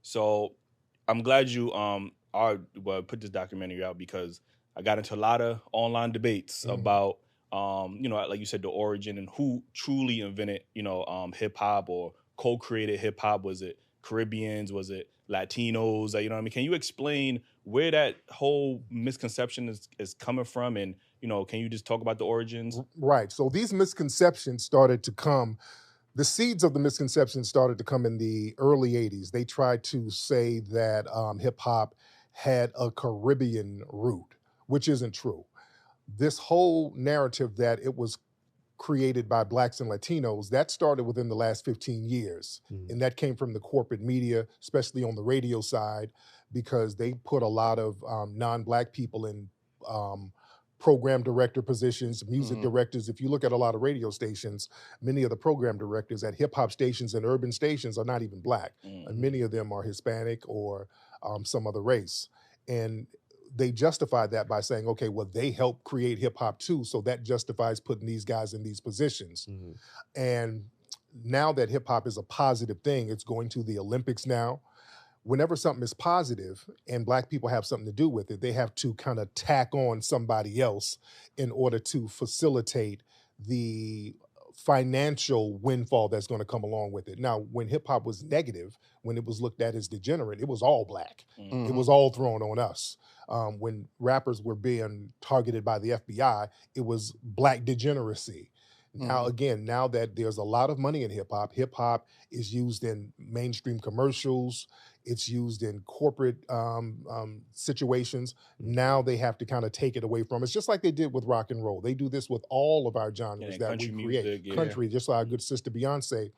So I'm glad you put this documentary out because I got into a lot of online debates Mhm. about like you said, the origin and who truly invented, hip hop or co-created hip hop. Was it Caribbeans? Was it Latinos? You know what I mean? Can you explain where that whole misconception is coming from? And, can you just talk about the origins? Right. So these misconceptions started to come. The seeds of the misconception started to come in the early 80s. They tried to say that hip hop had a Caribbean root, which isn't true. This whole narrative that it was created by blacks and Latinos, that started within the last 15 years. Mhm. And that came from the corporate media, especially on the radio side, because they put a lot of non-black people in um, program director positions, music Mhm. directors. If you look at a lot of radio stations, many of the program directors at hip hop stations and urban stations are not even black. And Mm. many of them are Hispanic or some other race. And they justify that by saying, okay, well, they helped create hip hop too. So that justifies putting these guys in these positions. Mhm. And now that hip hop is a positive thing, it's going to the Olympics now. Whenever something is positive and black people have something to do with it, they have to kind of tack on somebody else in order to facilitate the financial windfall that's going to come along with it. Now, when hip hop was negative, when it was looked at as degenerate, it was all black. Mm. It Mhm. was all thrown on us. When rappers were being targeted by the FBI, it was black degeneracy. Now, Mhm. again, now that there's a lot of money in hip hop is used in mainstream commercials, it's used in corporate situations. Now they have to kind of take it away from us, just like they did with rock and roll. They do this with all of our Yeah, genres and that we country create. music, yeah. Country, just like our good sister Beyonce,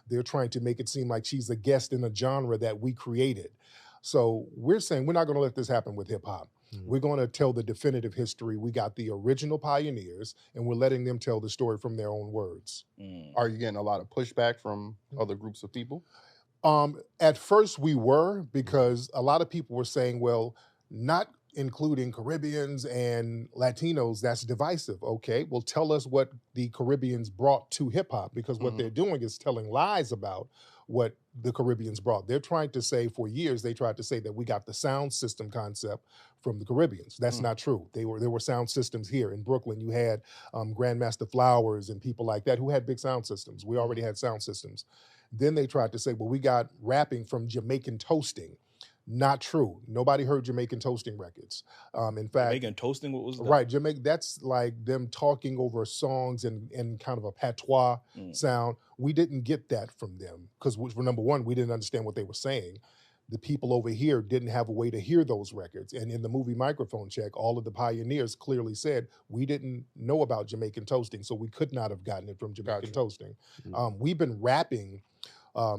they're trying to make it seem like she's a guest in a genre that we created. So we're saying we're not going to let this happen with hip hop. Mhm. We're going to tell the definitive history. We got the original pioneers, and we're letting them tell the story from their own words. Mm. Are you getting a lot of pushback from other groups of people? At first we were, because a lot of people were saying, well, not including Caribbeans and Latinos, that's divisive. Okay, well, tell us what the Caribbeans brought to hip hop, because what they're Mhm. doing is telling lies about what the Caribbeans brought. They're trying to say, for years, they tried to say that we got the sound system concept from the Caribbeans. That's Mhm. not true. There were sound systems here in Brooklyn. You had Grandmaster Flowers and people like that who had big sound systems. We already Mhm. had sound systems. Then they tried to say, well, we got rapping from Jamaican toasting. Not true. Nobody heard Jamaican toasting records. In fact, Jamaican toasting, what was that? right, Jamaica, that's like them talking over songs and kind of a patois Mm. sound. We didn't get that from them because, for number one, we didn't understand what they were saying. The people over here didn't have a way to hear those records. And in the movie Microphone Check, all of the pioneers clearly said we didn't know about Jamaican toasting, so we could not have gotten it from Jamaican Gotcha. toasting. Mhm. We've been rapping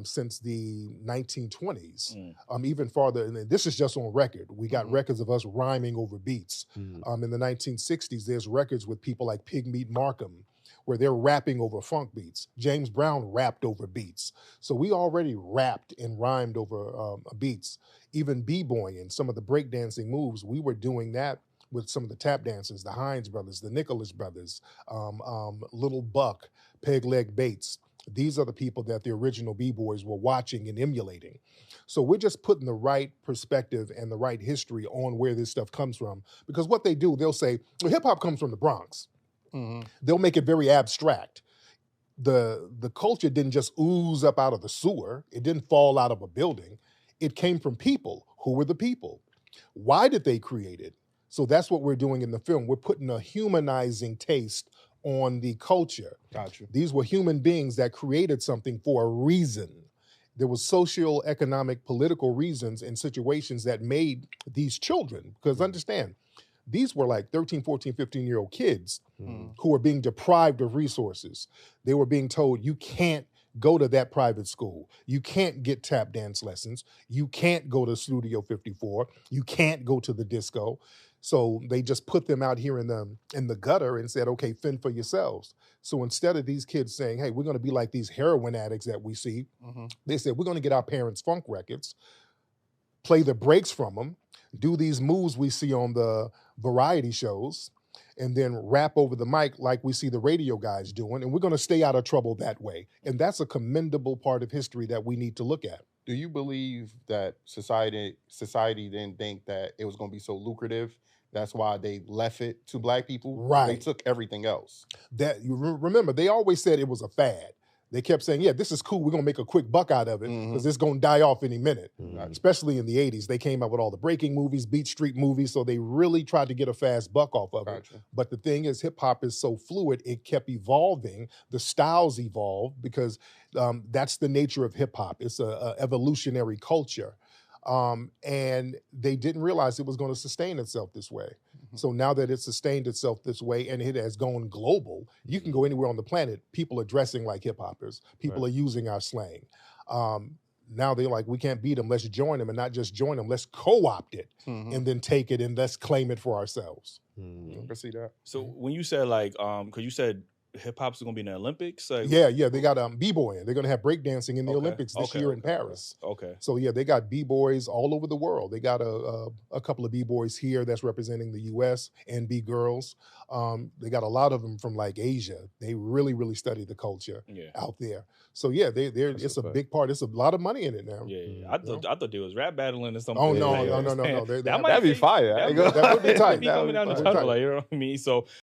since the 1920s, Mm. even farther. And this is just on record. We got Mhm. records of us rhyming over beats. Mhm. In the 1960s, there's records with people like Pigmeat Markham, where they're rapping over funk beats. James Brown rapped over beats. So we already rapped and rhymed over beats. Even b-boying, some of the breakdancing moves, we were doing that with some of the tap dancers, the Hines brothers, the Nicholas brothers, Little Buck, Peg Leg Bates. These are the people that the original b-boys were watching and emulating. So we're just putting the right perspective and the right history on where this stuff comes from. Because what they do, they'll say, well, hip hop comes from the Bronx. Mhm. They'll make it very abstract. The culture didn't just ooze up out of the sewer. It didn't fall out of a building. It came from people. Who were the people? Why did they create it? So that's what we're doing in the film. We're putting a humanizing taste on the culture. Gotcha. These were human beings that created something for a reason. There was social, economic, political reasons and situations that made these children, because understand, these were like 13, 14, 15-year-old kids Mhm. who were being deprived of resources. They were being told, you can't go to that private school. You can't get tap dance lessons. You can't go to Studio 54. You can't go to the disco. So they just put them out here in the gutter and said, okay, fend for yourselves. So instead of these kids saying, hey, we're going to be like these heroin addicts that we see, Mhm. they said, we're going to get our parents' funk records, play the breaks from them, do these moves we see on the variety shows, and then rap over the mic like we see the radio guys doing. And we're going to stay out of trouble that way. And that's a commendable part of history that we need to look at. Do you believe that society didn't think that it was going to be so lucrative? That's why they left it to black people. They Right. took everything else. That you remember, they always said it was a fad. They kept saying, yeah, this is cool. We're going to make a quick buck out of it because it's going to die off any minute. Especially in the 80s. They came out with all the breaking movies, Beat Street movies. So they really tried to get a fast buck off of it. But the thing is, hip hop is so fluid. It kept evolving. The styles evolved because that's the nature of hip hop. It's a evolutionary culture. And they didn't realize it was going to sustain itself this way. So now that it's sustained itself this way and it has gone global, you can go anywhere on the planet. People are dressing like hip hoppers. People are using our slang. Now they're like, we can't beat them. Let's join them, and not just join them. Let's co-opt it and then take it and let's claim it for ourselves. I can see that. So when you said like, because you said hip hop's gonna be in the Olympics. Like, yeah, they got b-boying. They're gonna have breakdancing in the Olympics this year in Paris. So yeah, they got b-boys all over the world. They got a couple of b-boys here that's representing the U.S. and b-girls. They got a lot of them from like Asia. They really study the culture out there. So yeah, it's a big part. It's a lot of money in it now. I thought there was rap battling or something. Oh no. That'd be fire. That would be tight. Coming down the tunnel, like, you know what I mean? So